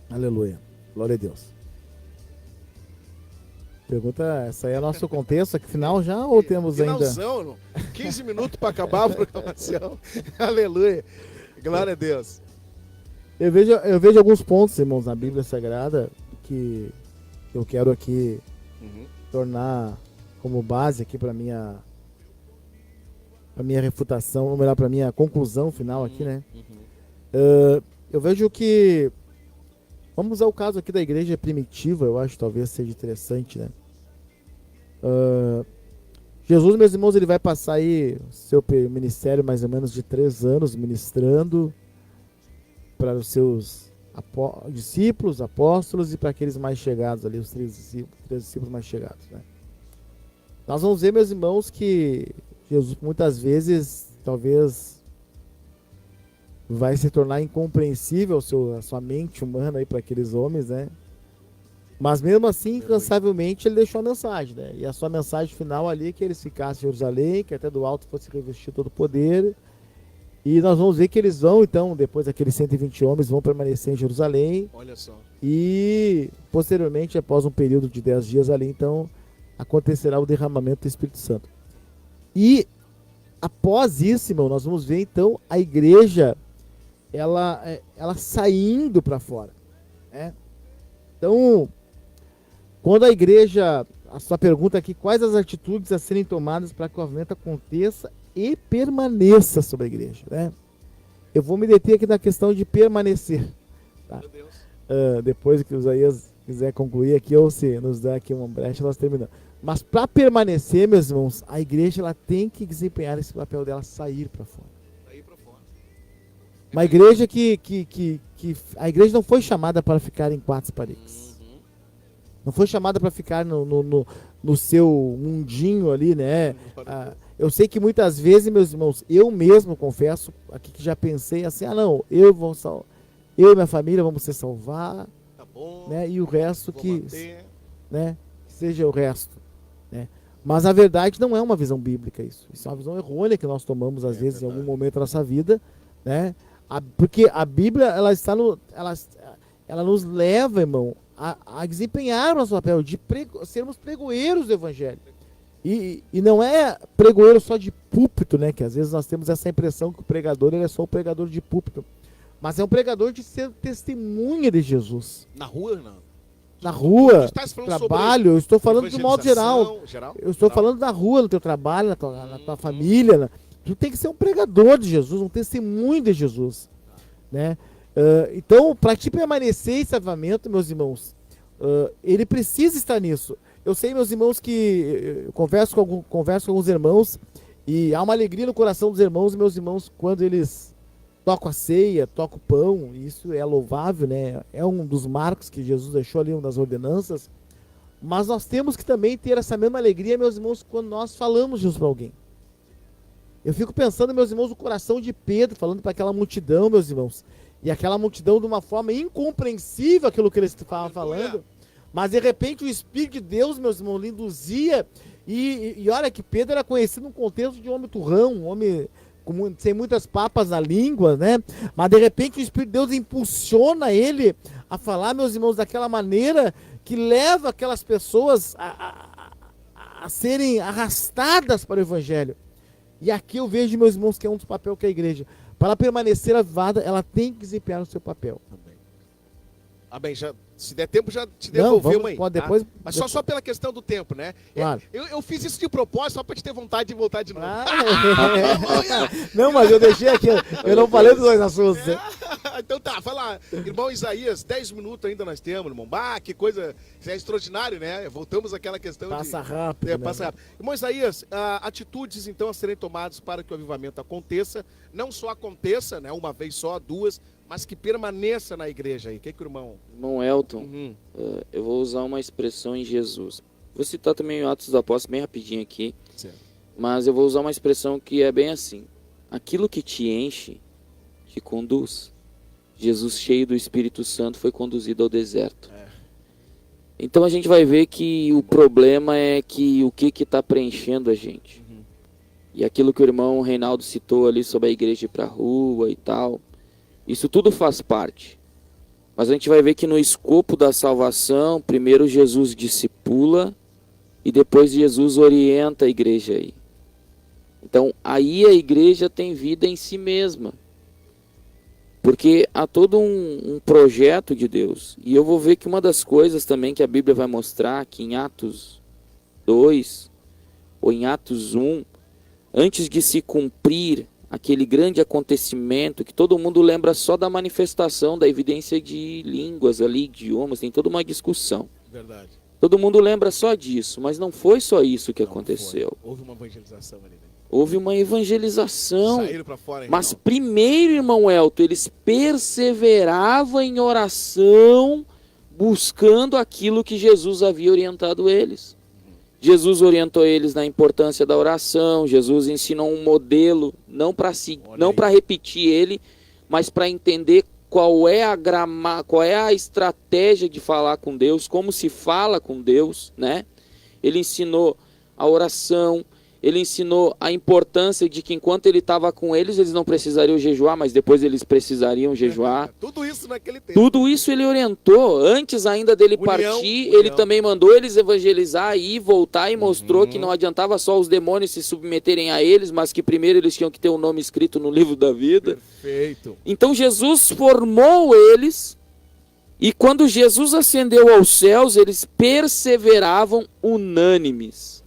Aleluia. Glória a Deus. Pergunta, essa aí é nosso contexto aqui, final já, ou temos ainda? Finalzão, 15 minutos para acabar a programação. Aleluia. Glória a Deus. Eu vejo alguns pontos, irmãos, na Bíblia Sagrada que eu quero aqui tornar como base aqui para minha refutação, ou melhor, para minha conclusão final aqui, né? Eu vejo que, vamos usar o caso aqui da igreja primitiva, eu acho que talvez seja interessante, né? Jesus, meus irmãos, ele vai passar aí o seu ministério mais ou menos de 3 anos ministrando para os seus discípulos, apóstolos e para aqueles mais chegados ali, os 3 discípulos mais chegados, né? Nós vamos ver, meus irmãos, que Jesus muitas vezes talvez vai se tornar incompreensível a sua mente humana aí para aqueles homens, né? Mas mesmo assim, incansavelmente, ele deixou a mensagem, né? E a sua mensagem final ali é que eles ficassem em Jerusalém, que até do alto fosse revestido todo o poder. E nós vamos ver que eles vão, então, depois daqueles 120 homens, vão permanecer em Jerusalém. Olha só. E, posteriormente, após um período de 10 dias ali, então, acontecerá o derramamento do Espírito Santo. E, após isso, irmão, nós vamos ver, então, a igreja, ela saindo para fora, né? Então, quando a igreja, a sua pergunta aqui, quais as atitudes a serem tomadas para que o avivamento aconteça e permaneça sobre a igreja, né? Eu vou me deter aqui na questão de permanecer, tá? Meu Deus. Depois que o Isaías quiser concluir aqui, ou se nos der aqui uma brecha, nós terminamos. Mas para permanecer, meus irmãos, a igreja ela tem que desempenhar esse papel dela, sair para fora. Sair para fora. Uma igreja que a igreja não foi chamada para ficar em 4 paredes. Não foi chamada para ficar no seu mundinho ali, né? Eu sei que muitas vezes, meus irmãos, eu mesmo confesso aqui que já pensei assim, eu e minha família vamos se salvar, tá bom, né? E o resto manter, né? Seja o resto, né? Mas a verdade não é uma visão bíblica isso. Isso é uma visão errônea que nós tomamos às vezes verdade. em algum momento da nossa vida, né? Porque a Bíblia ela nos leva, irmão, a desempenhar o nosso papel de sermos pregoeiros do Evangelho. E não é pregoeiro só de púlpito, né? Que às vezes nós temos essa impressão que o pregador ele é só o pregador de púlpito. Mas é um pregador de ser testemunha de Jesus. na rua, não. Na rua, Tu estás falando trabalho, eu estou falando de modo geral. geral. Eu estou falando da rua, no teu trabalho, na tua família. Né? Tu tem que ser um pregador de Jesus, um testemunho de Jesus. Né? Então, para te permanecer esse avivamento, meus irmãos, ele precisa estar nisso. Eu sei, meus irmãos, que eu converso com alguns irmãos e há uma alegria no coração dos irmãos, meus irmãos, quando eles tocam a ceia, tocam o pão, e isso é louvável, né? É um dos marcos que Jesus deixou ali, uma das ordenanças. Mas nós temos que também ter essa mesma alegria, meus irmãos, quando nós falamos Jesus para alguém. Eu fico pensando, meus irmãos, no coração de Pedro, falando para aquela multidão, meus irmãos, e aquela multidão de uma forma incompreensível aquilo que eles estavam falando, mas de repente o Espírito de Deus, meus irmãos, lhe induzia, e olha que Pedro era conhecido num contexto de homem turrão, um homem sem muitas papas na língua, né? Mas de repente o Espírito de Deus impulsiona ele a falar, meus irmãos, daquela maneira que leva aquelas pessoas a serem arrastadas para o Evangelho. E aqui eu vejo, meus irmãos, que é um dos papéis que a igreja, para permanecer avivada, ela tem que desempenhar o seu papel. Bem, se der tempo, já te devolvemos aí. Pode depois, Mas só pela questão do tempo, né? Claro. Eu fiz isso de propósito só para te ter vontade de voltar de novo. Não, mas eu deixei aqui, eu não falei dos 2 assuntos. Então tá, fala, irmão Isaías, 10 minutos ainda nós temos, irmão. Que coisa, isso é extraordinário, né? Voltamos àquela questão passa rápido. Passa rápido. Irmão Isaías, atitudes então a serem tomadas para que o avivamento aconteça, não só aconteça, né, uma vez só, 2, mas que permaneça na igreja aí. O que o irmão... Irmão Elton, eu vou usar uma expressão em Jesus. Vou citar também Atos dos Apóstolos bem rapidinho aqui. Certo. Mas eu vou usar uma expressão que é bem assim. Aquilo que te enche, te conduz. Jesus, cheio do Espírito Santo, foi conduzido ao deserto. Então a gente vai ver que o problema é que o que está preenchendo a gente. E aquilo que o irmão Reinaldo citou ali sobre a igreja ir para a rua e tal, isso tudo faz parte. Mas a gente vai ver que no escopo da salvação, primeiro Jesus discipula e depois Jesus orienta a igreja aí. Então aí a igreja tem vida em si mesma. Porque há todo um projeto de Deus. E eu vou ver que uma das coisas também que a Bíblia vai mostrar, que em Atos 2 ou em Atos 1, antes de se cumprir aquele grande acontecimento, que todo mundo lembra só da manifestação, da evidência de línguas ali, idiomas, tem toda uma discussão. Verdade. Todo mundo lembra só disso, mas não foi só isso que Não, aconteceu. foi. Houve uma evangelização ali, né? Houve uma evangelização. Saíram pra fora, hein, Mas irmão? primeiro, irmão Elton, eles perseveravam em oração, buscando aquilo que Jesus havia orientado eles. Jesus orientou eles na importância da oração, Jesus ensinou um modelo, não para repetir ele, mas para entender qual é a estratégia de falar com Deus, como se fala com Deus, né? Ele ensinou a oração, ele ensinou a importância de que enquanto ele estava com eles não precisariam jejuar, mas depois eles precisariam jejuar. Tudo isso naquele tempo. Tudo isso ele orientou. Antes ainda dele União, partir, união. ele também mandou eles evangelizar e voltar e mostrou que não adiantava só os demônios se submeterem a eles, mas que primeiro eles tinham que ter um nome escrito no livro da vida. Perfeito. Então Jesus formou eles e quando Jesus ascendeu aos céus, eles perseveravam unânimes.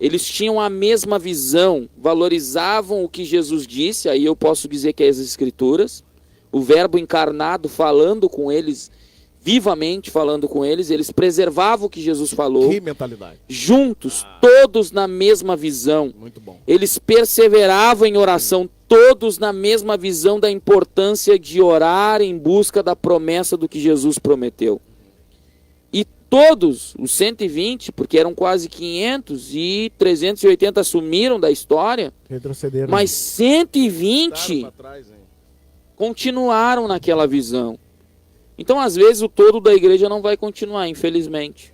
Eles tinham a mesma visão, valorizavam o que Jesus disse, aí eu posso dizer que é as Escrituras, o verbo encarnado falando com eles, vivamente falando com eles, eles preservavam o que Jesus falou, Que mentalidade. juntos, todos na mesma visão. Muito bom. Eles perseveravam em oração, todos na mesma visão da importância de orar em busca da promessa do que Jesus prometeu. E todos, os 120, porque eram quase 500 e 380 sumiram da história, Retrocederam. mas 120 Pra trás, hein? continuaram naquela visão. Então, às vezes, o todo da igreja não vai continuar, infelizmente.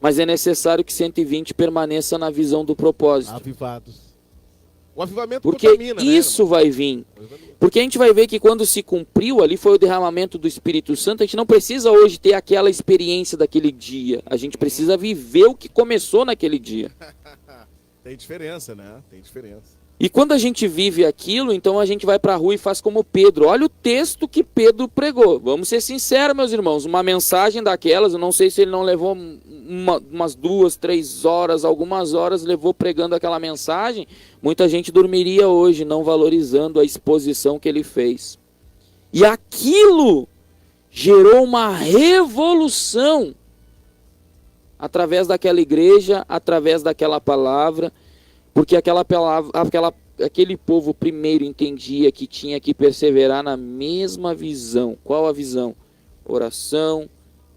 Mas é necessário que 120 permaneça na visão do propósito. Avivados. O avivamento Porque contamina, isso vai vir. Porque a gente vai ver que quando se cumpriu ali foi o derramamento do Espírito Santo. A gente não precisa hoje ter aquela experiência daquele dia. A gente precisa viver o que começou naquele dia. Tem diferença, né? Tem diferença. E quando a gente vive aquilo, então a gente vai para a rua e faz como Pedro. Olha o texto que Pedro pregou. Vamos ser sinceros, meus irmãos. Uma mensagem daquelas, eu não sei se ele não levou umas 2, 3 horas, algumas horas levou pregando aquela mensagem. Muita gente dormiria hoje, não valorizando a exposição que ele fez. E aquilo gerou uma revolução através daquela igreja, através daquela palavra. Porque aquele povo primeiro entendia que tinha que perseverar na mesma visão. Qual a visão? Oração,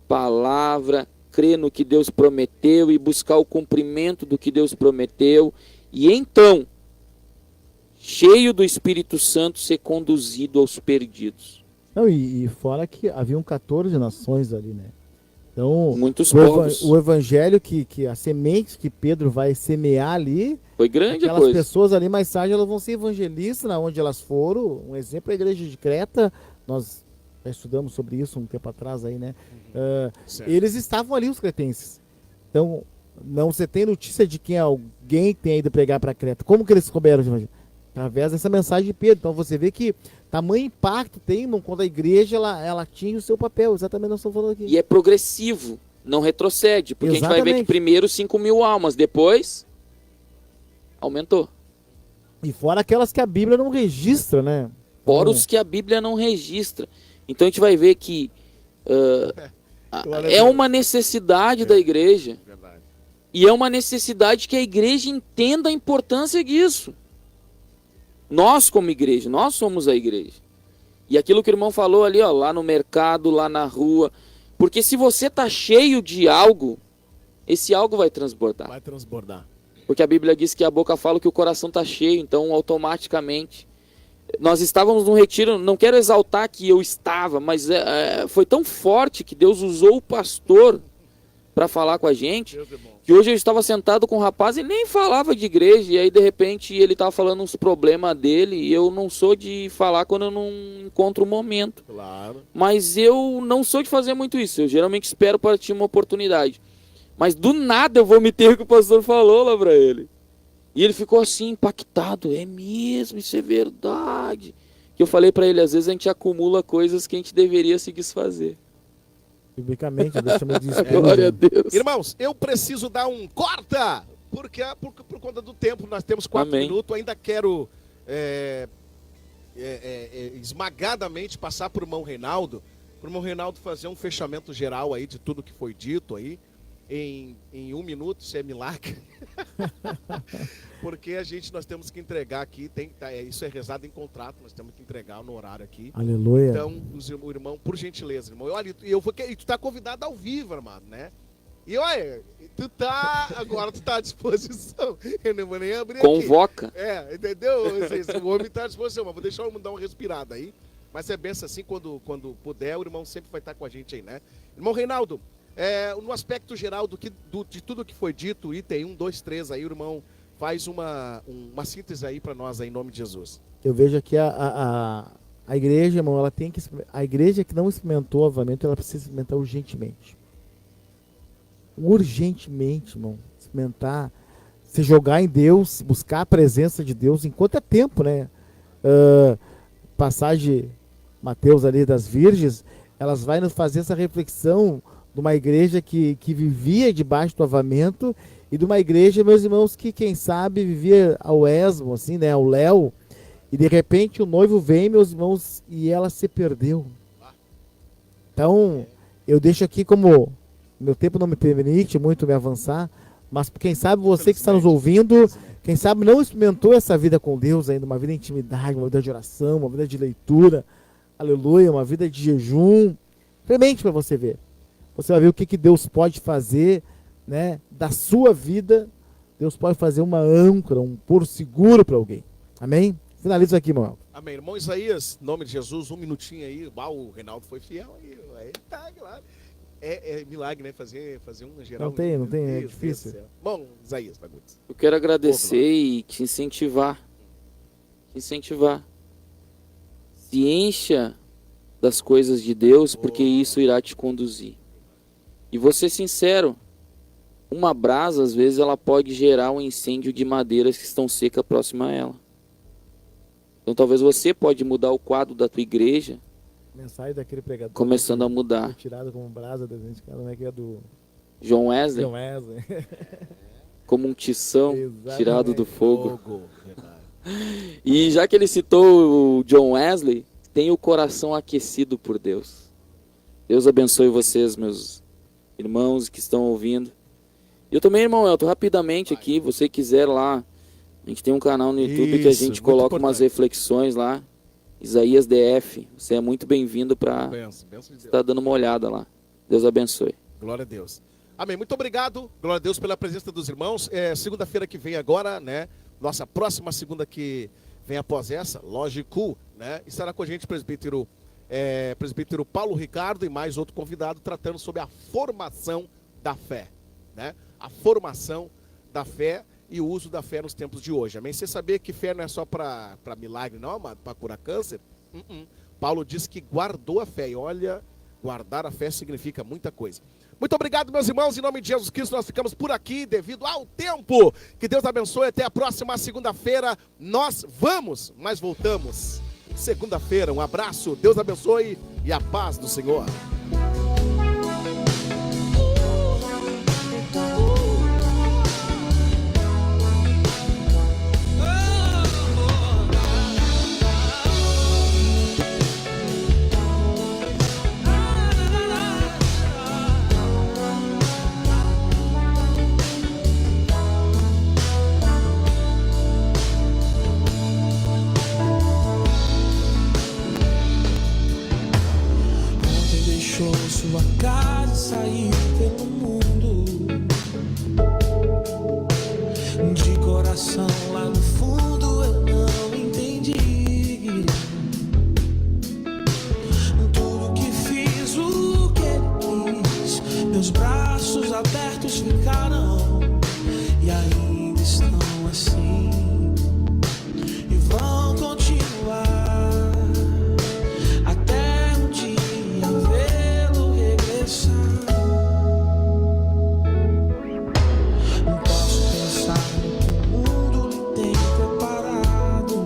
palavra, crer no que Deus prometeu e buscar o cumprimento do que Deus prometeu. E então, cheio do Espírito Santo, ser conduzido aos perdidos. Não, e fora que haviam 14 nações ali, né? Então, Muitos povos. o evangelho que a semente que Pedro vai semear ali, Foi grande a aquelas coisa. pessoas ali mais tarde elas vão ser evangelistas na onde elas foram. Um exemplo é a igreja de Creta, nós já estudamos sobre isso um tempo atrás aí, né? Certo. Eles estavam ali, os cretenses. Então, não você tem notícia de quem alguém tenha ido pregar para Creta. Como que eles souberam de evangelho? Através dessa mensagem de Pedro. Então você vê que tamanho impacto tem, irmão, quando a igreja ela tinha o seu papel, exatamente nós estamos falando aqui. E é progressivo, não retrocede. Porque a gente vai ver que Exatamente. primeiro 5.000 almas, depois aumentou. E fora aquelas que a Bíblia não registra, né? Fora Então, os que a Bíblia não registra. Então a gente vai ver que Glória a é Deus. uma necessidade da igreja. Verdade. E é uma necessidade que a igreja entenda a importância disso. Nós como igreja, nós somos a igreja. E aquilo que o irmão falou ali, ó, lá no mercado, lá na rua. Porque se você tá cheio de algo, esse algo vai transbordar. Vai transbordar. Porque a Bíblia diz que a boca fala que o coração está cheio, então automaticamente. Nós estávamos num retiro, não quero exaltar que eu estava, mas foi tão forte que Deus usou o pastor para falar com a gente, Deus é bom. que hoje eu estava sentado com um rapaz e nem falava de igreja, e aí de repente ele estava falando uns problemas dele, e eu não sou de falar quando eu não encontro o momento. Claro. Mas eu não sou de fazer muito isso, eu geralmente espero para ter uma oportunidade. Mas do nada eu vou me ter o que o pastor falou lá para ele. E ele ficou assim, impactado, é mesmo, isso é verdade. Que eu falei para ele, às vezes a gente acumula coisas que a gente deveria se desfazer. Biblicamente, Deus chama de Glória a Deus. Irmãos, eu preciso dar um corta, porque por conta do tempo, nós temos 4 Amém. minutos, ainda quero esmagadamente passar para o irmão Reinaldo, para o irmão Reinaldo fazer um fechamento geral aí de tudo que foi dito aí, em 1 minuto, isso é milagre. Porque nós temos que entregar aqui, isso é rezado em contrato, nós temos que entregar no horário aqui. Aleluia. Então, o irmão, por gentileza, irmão, olha, e tu tá convidado ao vivo, irmão, né? E olha, tu tá à disposição. Eu não vou nem abrir Convoca. aqui. Entendeu? O homem tá à disposição, mas vou deixar o irmão dar uma respirada aí. Mas é benção assim, quando puder, o irmão sempre vai estar com a gente aí, né? Irmão Reinaldo, no aspecto geral de tudo que foi dito, item 1, 2, 3, aí o irmão faz uma síntese aí para nós aí, em nome de Jesus. Eu vejo aqui a igreja, irmão, a igreja que não experimentou o avivamento, ela precisa experimentar urgentemente. Urgentemente, irmão. Experimentar, se jogar em Deus, buscar a presença de Deus enquanto é tempo, né? Passagem Mateus ali das Virgens, elas vai nos fazer essa reflexão de uma igreja que vivia debaixo do avivamento e de uma igreja, meus irmãos, que quem sabe vivia ao esmo, assim, né, ao léu, e de repente o noivo vem, meus irmãos, e ela se perdeu. Então, eu deixo aqui como meu tempo não me permite muito me avançar, mas quem sabe você que está nos ouvindo, quem sabe não experimentou essa vida com Deus ainda, uma vida de intimidade, uma vida de oração, uma vida de leitura, aleluia, uma vida de jejum, experimente para você ver. Você vai ver o que Deus pode fazer, né, da sua vida. Deus pode fazer uma âncora, um porto seguro para alguém. Amém? Finalizo aqui, irmão. Amém. Irmão Isaías, em nome de Jesus, 1 minutinho aí. O Reinaldo foi fiel aí. Aí tá, claro. É milagre, né? Fazer um geral. Não tem, é difícil. Bom, Isaías, Fagundes. Eu quero agradecer e te incentivar. Se encha das coisas de Deus, porque isso irá te conduzir. E vou ser sincero, uma brasa, às vezes, ela pode gerar um incêndio de madeiras que estão secas próxima a ela. Então, talvez você pode mudar o quadro da tua igreja, Mensagem daquele pregador. começando a mudar. Tirado como brasa, como é que é do John Wesley, John Wesley. como um tição Exatamente. tirado do fogo. E já que ele citou o John Wesley, tenha o coração aquecido por Deus. Deus abençoe vocês, meus irmãos que estão ouvindo. Eu também, irmão Elton, rapidamente aqui, você quiser lá, a gente tem um canal no YouTube que a gente coloca umas reflexões lá, Isaías DF, você é muito bem-vindo para estar dando uma olhada lá. Deus abençoe. Glória a Deus. Amém, muito obrigado, glória a Deus pela presença dos irmãos. Segunda-feira que vem agora, né, nossa próxima segunda que vem após essa, lógico, né, estará com a gente presbítero Paulo Ricardo e mais outro convidado tratando sobre a formação da fé, né? A formação da fé e o uso da fé nos tempos de hoje. Amém? Você sabia que fé não é só para milagre, não, amado? Para curar câncer? Paulo diz que guardou a fé. E olha, guardar a fé significa muita coisa. Muito obrigado, meus irmãos. Em nome de Jesus Cristo, nós ficamos por aqui devido ao tempo. Que Deus abençoe. Até a próxima segunda-feira. Nós vamos, mas voltamos segunda-feira. Um abraço. Deus abençoe e a paz do Senhor. Sua casa sair pelo mundo, de coração lá no fundo eu não entendi tudo que fiz, o que ele quis, meus braços braços abertos ficarão e ainda estão assim e vão continuar até um dia vê-lo regressar. Não posso pensar no que o mundo lhe tem preparado.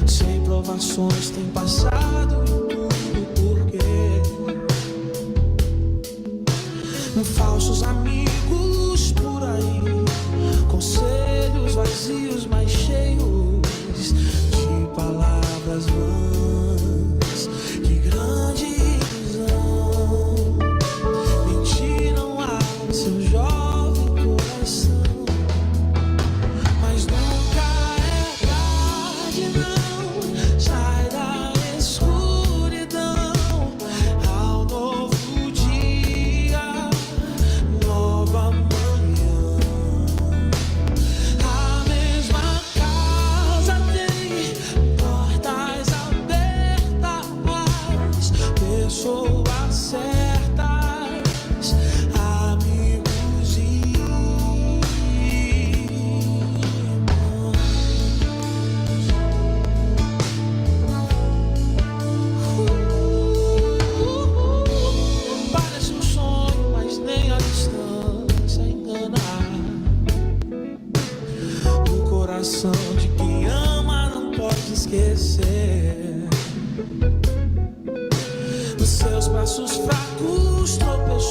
Sem provações tem passado e tudo porque falsos amigos por aí, conselhos vazios, mas cheios de palavras vãs, de grande ilusão. Mentiram ao seu jovem coração, mas nunca é tarde, não. Sai da escuridão ao novo dia, nova manhã. A mesma casa tem portas abertas, pessoas certas, amigos e parece um sonho, mas nem a distância engana. O coração de quem ama não pode esquecer. Nos seus braços fracos tropeçou.